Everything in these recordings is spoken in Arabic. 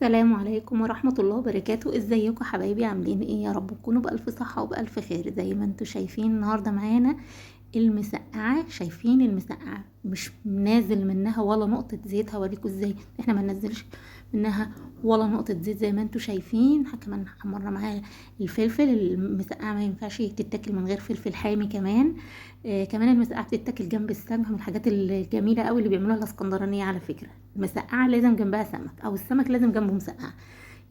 السلام عليكم ورحمة الله وبركاته. ازيكم حبايبي؟ عاملين ايه؟ يا رب تكونوا بألف صحة وبألف خير. زي ما انتوا شايفين النهاردة معانا المسقعة. شايفين المسقعة مش نازل منها ولا نقطة زيت. هوريكم ازاي احنا ما ننزلش منها ولا نقطة زيت زي ما انتوا شايفين. كمان حمرنا معاها الفلفل. المسقعة ما ينفعش تتاكل من غير فلفل حامي كمان. كمان المسقعة بتتاكل جنب السمك، من الحاجات الجميلة قوي اللي بيعملوها الاسكندرانية. على فكرة المسقعة لازم جنبها سمك، او السمك لازم جنبه مسقعة.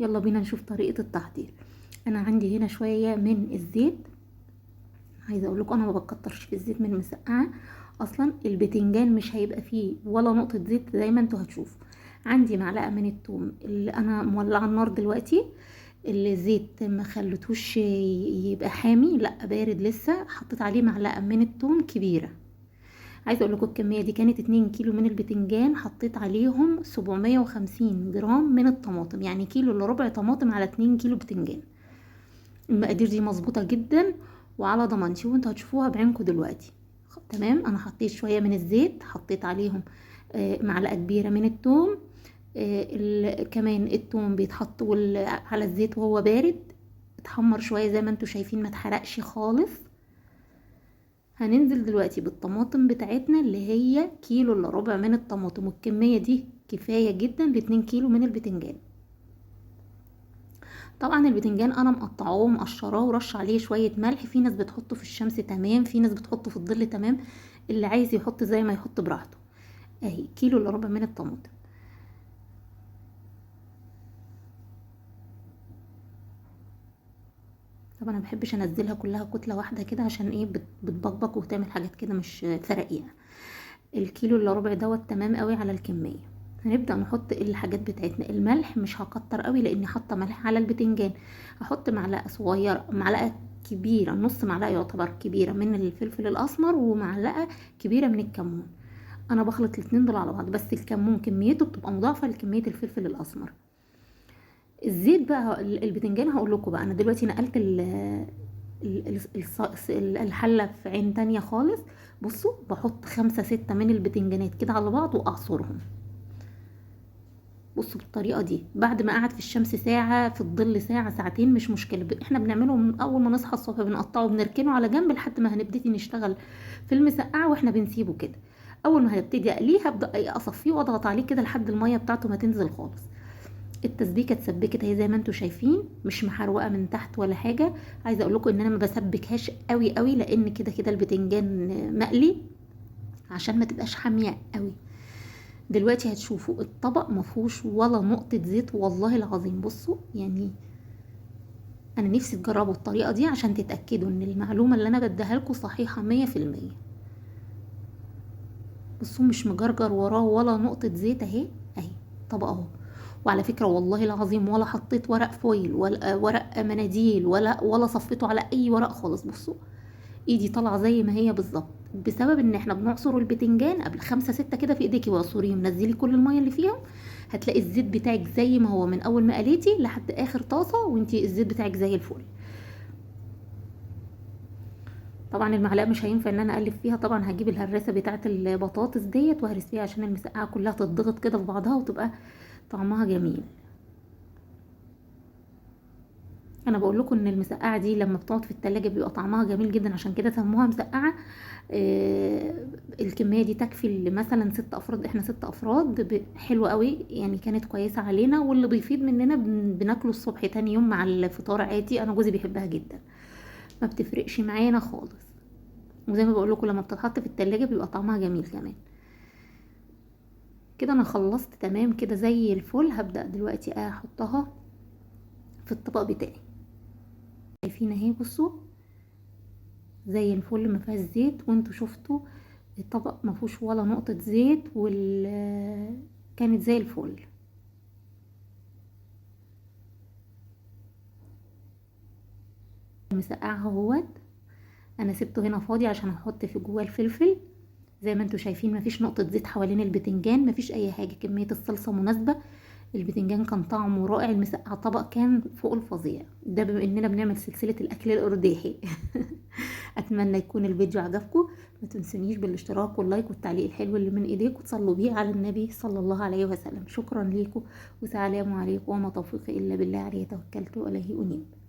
يلا بينا نشوف طريقة التحضير. انا عندي هنا شوية من الزيت. عايزه اقول لكم انا ما بكترش في الزيت من المسقعه. اصلا البتنجان مش هيبقى فيه ولا نقطه زيت زي ما انتوا هتشوفوا. عندي معلقه من الثوم اللي انا مولعه النار دلوقتي. الزيت ما خليتوش يبقى حامي، لا بارد لسه. حطيت عليه معلقه من الثوم كبيره. عايزه اقول لكم الكميه دي كانت 2 كيلو من البتنجان، حطيت عليهم 750 جرام من الطماطم، يعني كيلو الا ربع طماطم على 2 كيلو بتنجان. المقادير دي مظبوطه جدا وعلى ضمانتي، وانتوا هتشوفوها بعينكم دلوقتي. تمام. انا حطيت شويه من الزيت، حطيت عليهم معلقه كبيره من الثوم. كمان الثوم بيتحط على الزيت وهو بارد، اتحمر شويه زي ما انتوا شايفين، ما اتحرقش خالص. هننزل دلوقتي بالطماطم بتاعتنا اللي هي كيلو الا ربع من الطماطم، والكميه دي كفايه جدا ل2 كيلو من البتنجان. طبعا البتنجان انا مقطعاه ومقشراه ورش عليه شويه ملح. في ناس بتحطه في الشمس تمام، في ناس بتحطه في الظل تمام. اللي عايز يحط زي ما يحط براحته. اهي كيلو الا ربع من الطماطم. طبعا انا مبحبش انزلها كلها كتله واحده كده، عشان ايه؟ بتبقبق وتعمل حاجات كده مش فرقية. الكيلو الا ربع دوت تمام قوي على الكميه. هنبدا نحط الحاجات بتاعتنا. الملح مش هكتر قوي لاني حاطه ملح على البتنجان. هحط معلقه صغيره، معلقه كبيره، نص معلقه يعتبر كبيره من الفلفل الاسمر، ومعلقه كبيره من الكمون. انا بخلط الاتنين دول على بعض، بس الكمون كميته بتبقى مضاعفه لكميه الفلفل الاسمر. الزيت بقى، البتنجان هقول لكم بقى. انا دلوقتي نقلت الحله في عين تانية خالص. بصوا بحط 5 6 من البتنجانات كده على بعض واعصرهم. بصوا بالطريقه دي، بعد ما قعد في الشمس ساعه، في الظل ساعه ساعتين، مش مشكله. احنا بنعمله من اول ما نصحى الصبح، بنقطعه وبنركنه على جنب لحد ما هنبتدي نشتغل في المسقعه، واحنا بنسيبه كده. اول ما هبتدي اقليه هبدا اصفيه واضغط عليه كده لحد الميه بتاعته ما تنزل خالص. التسبيكه اتسبكت اهي زي ما انتم شايفين، مش محروقه من تحت ولا حاجه. عايزه اقول لكم ان انا ما بسبكهاش قوي قوي، لان كده كده البتنجان مقلي، عشان ما تبقاش حاميه قوي. دلوقتي هتشوفوا الطبق ما فيهوش ولا نقطه زيت، والله العظيم. بصوا يعني انا نفسي تجربوا الطريقه دي عشان تتاكدوا ان المعلومه اللي انا بديها لكم صحيحه 100%. بصوا مش مجرجر وراه ولا نقطه زيت. اهي اهي طبق اهو. وعلى فكره والله العظيم ولا حطيت ورق فويل ولا ورق مناديل ولا صفيته على اي ورق خالص. بصوا ايدي طالعه زي ما هي بالظبط، بسبب ان احنا بنعصر البتنجان قبل 5 6 كده في ايديكي واعصريهم. نزلي كل الميه اللي فيهم، هتلاقي الزيت بتاعك زي ما هو من اول ما قليتي لحد اخر طاسه، وانتي الزيت بتاعك زي الفل. طبعا المعلقه مش هينفع ان انا اقلب فيها. طبعا هجيب الهراسه بتاعه البطاطس ديت وهرس فيها عشان المسقعه كلها تتضغط كده في بعضها وتبقى طعمها جميل. انا بقول لكم ان المسقعه دي لما بتقعد في التلاجة بيبقى طعمها جميل جدا، عشان كده سموها مسقعه. الكميه دي تكفي مثلا 6 افراد. احنا 6 افراد، حلوه قوي يعني، كانت كويسه علينا. واللي بيفيض مننا بناكله الصبح تاني يوم مع الفطار عادي. انا جوزي بيحبها جدا، ما بتفرقش معانا خالص. وزي ما بقول لكم لما بتتحط في التلاجة بيبقى طعمها جميل كمان. كده انا خلصت تمام كده زي الفل. هبدأ دلوقتي احطها في الطبق بتاعي. شايفين اهي؟ بصوا زي الفل، ما فيهاش زيت. وانتوا شفتوا الطبق ما فيهوش ولا نقطة زيت، كانت زي الفل. مسقعها اهوت. انا سبته هنا فاضي عشان احط في جواه الفلفل. زي ما انتوا شايفين مفيش نقطة زيت حوالين البتنجان، مفيش اي حاجة. كمية الصلصة مناسبة. البتنجان كان طعمه رائع. المسقعة طبق كان فوق الفظيع. ده بما اننا بنعمل سلسلة الاكل الارداحي. اتمنى يكون الفيديو عجبكم. ما تنسونيش بالاشتراك واللايك والتعليق الحلو اللي من ايديكم، وتصلوا بيه على النبي صلى الله عليه وسلم. شكرا ليكم وسلام عليكم، وما توفيقي الا بالله، عليه توكلت واليه انيب.